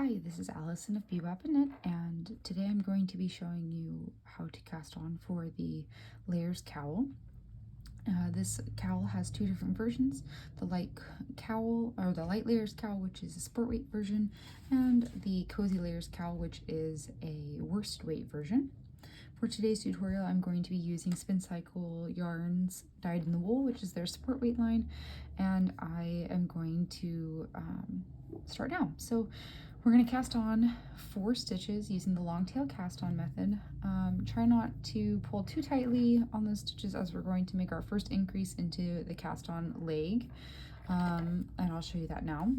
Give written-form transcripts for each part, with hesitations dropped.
Hi, this is Allison of Bebop and Knit, and today I'm going to be showing you how to cast on for the Layers Cowl. This cowl has two different versions, the light cowl, or the light Layers Cowl, which is a sport weight version, and the cozy Layers Cowl, which is a worsted weight version. For today's tutorial, I'm going to be using Spin Cycle yarns dyed in the wool, which is their sport weight line, and I am going to start now. So we're going to cast on 4 stitches using the long tail cast on method. Try not to pull too tightly on those stitches as we're going to make our first increase into the cast on leg, and I'll show you that now.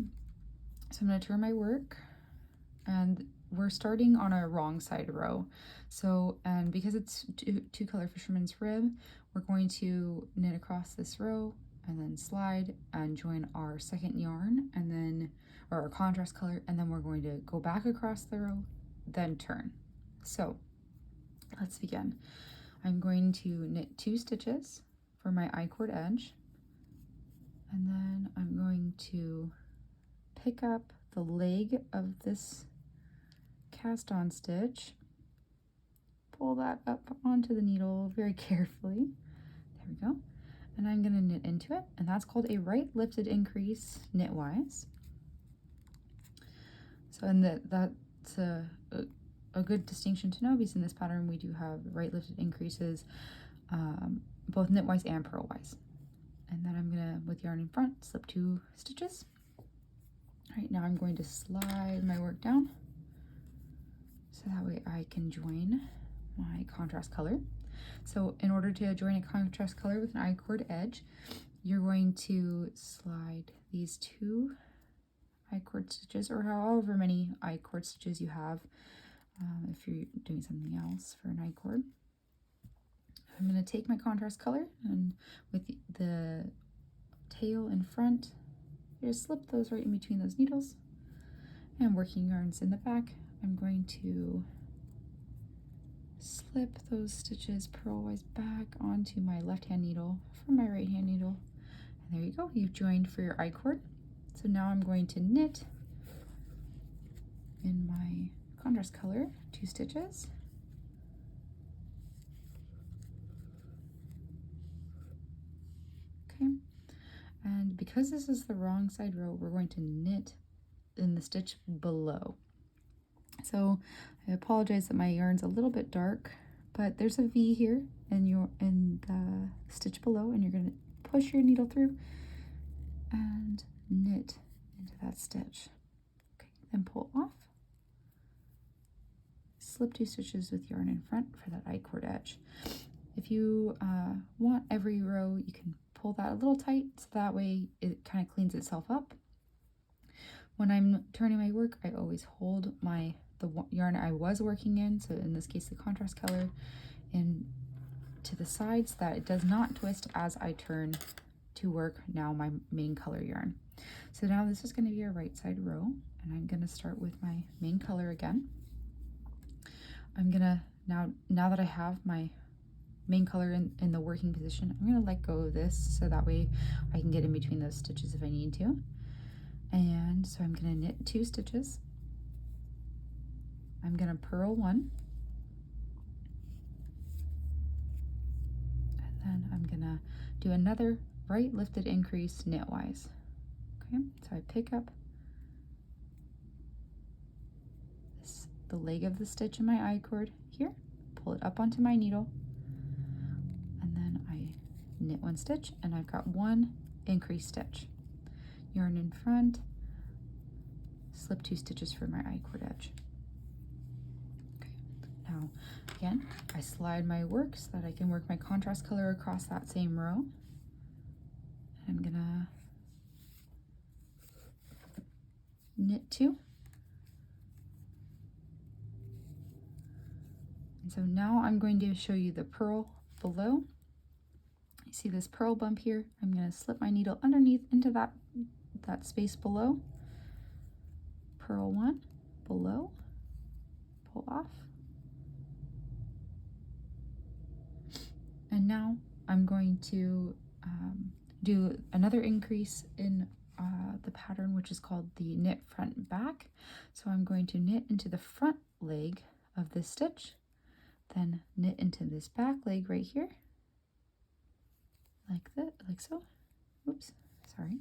So I'm going to turn my work, and we're starting on a wrong side row. So, and because it's two color fisherman's rib, we're going to knit across this row and then slide and join our second yarn, and then, or our contrast color, and then we're going to go back across the row, then turn. So let's begin. I'm going to knit 2 stitches for my I-cord edge, and then I'm going to pick up the leg of this cast on stitch, pull that up onto the needle very carefully. There we go. And I'm going to knit into it, and that's called a right lifted increase knitwise. So, and that's a good distinction to know, because in this pattern we do have right lifted increases, both knitwise and purlwise. And then I'm going to, with yarn in front, slip 2 stitches. All right, now I'm going to slide my work down, so that way I can join my contrast color. So in order to join a contrast color with an I-cord edge, you're going to slide these 2 I-cord stitches, or however many I-cord stitches you have, if you're doing something else for an I-cord. I'm going to take my contrast color, and with the tail in front, just slip those right in between those needles, and working yarns in the back, I'm going to slip those stitches purlwise back onto my left hand needle from my right hand needle, and there you go, you've joined for your I-cord. So now I'm going to knit in my contrast color 2 stitches, okay, and because this is the wrong side row, we're going to knit in the stitch below. So I apologize that my yarn's a little bit dark, but there's a V here in the stitch below, and you're going to push your needle through and knit into that stitch. Okay, then pull off, slip 2 stitches with yarn in front for that I-cord edge. If you want every row, you can pull that a little tight, so that way it kind of cleans itself up. When I'm turning my work, I always hold the yarn I was working in, so in this case the contrast color, in to the side so that it does not twist as I turn to work now my main color yarn. So now this is going to be a right side row, and I'm going to start with my main color again. I'm going to, now that I have my main color in the working position, I'm going to let go of this so that way I can get in between those stitches if I need to. And so I'm going to knit 2 stitches. I'm going to purl 1, and then I'm going to do another right lifted increase knitwise. Okay, so I pick up the leg of the stitch in my I-cord here, pull it up onto my needle, and then I knit 1 stitch, and I've got 1 increase stitch. Yarn in front, slip 2 stitches for my I-cord edge. Now, again, I slide my work so that I can work my contrast color across that same row. I'm gonna knit 2. And so now I'm going to show you the purl below. You see this purl bump here? I'm gonna slip my needle underneath into that space below. Purl 1, below, pull off. And now I'm going to do another increase in the the pattern, which is called the knit front and back. So I'm going to knit into the front leg of this stitch, then knit into this back leg right here, like that, like so. Oops, sorry.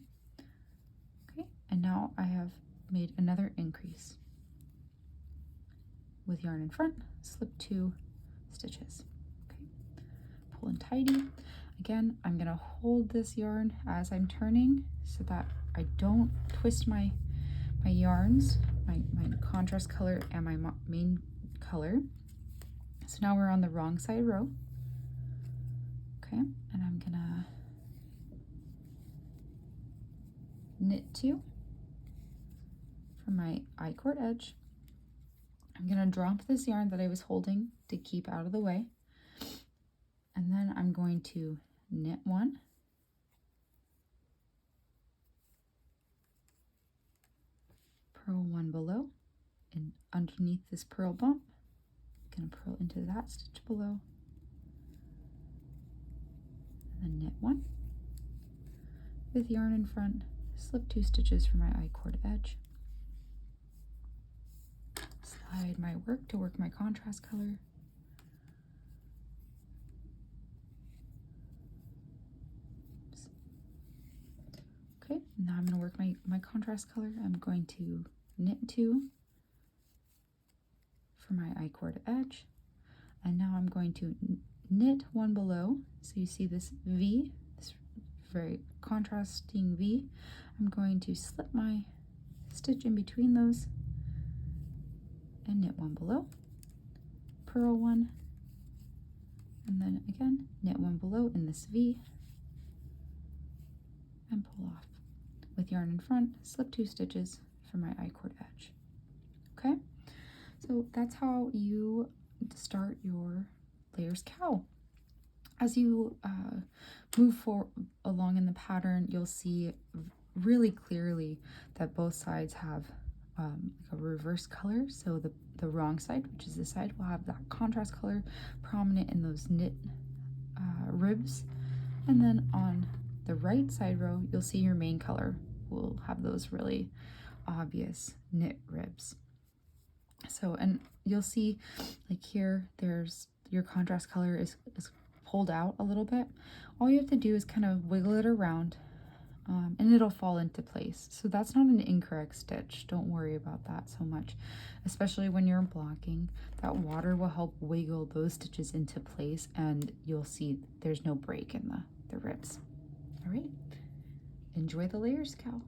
Okay, and now I have made another increase. With yarn in front, slip 2 stitches. Okay, pull and tidy. Again, I'm gonna hold this yarn as I'm turning so that I don't twist my yarns, my contrast color and my main color. So now we're on the wrong side row. Okay, and I'm gonna knit 2 from my I-cord edge. I'm gonna drop this yarn that I was holding to keep out of the way, and then I'm going to knit 1, purl 1 below, and underneath this purl bump, I'm gonna purl into that stitch below, and then knit 1 with yarn in front, slip 2 stitches for my I-cord edge, slide my work to work my contrast color, okay, now I'm going to work my contrast color. I'm going to knit 2 for my I-cord edge, and now I'm going to knit 1 below. So you see this V, this very contrasting V. I'm going to slip my stitch in between those and knit 1 below, purl 1, and then again knit 1 below in this V and pull off. With yarn in front, slip 2 stitches for my I-cord edge. Okay, so that's how you start your Layers Cowl. As you move along in the pattern, you'll see really clearly that both sides have like a reverse color. So the wrong side, which is this side, will have that contrast color prominent in those knit ribs, and then on the right side row, you'll see your main color will have those really obvious knit ribs. So, and you'll see like here, there's your contrast color is pulled out a little bit. All you have to do is kind of wiggle it around and it'll fall into place. So that's not an incorrect stitch. Don't worry about that so much, especially when you're blocking. That water will help wiggle those stitches into place, and you'll see there's no break in the ribs. All right, enjoy the Layers Cowl.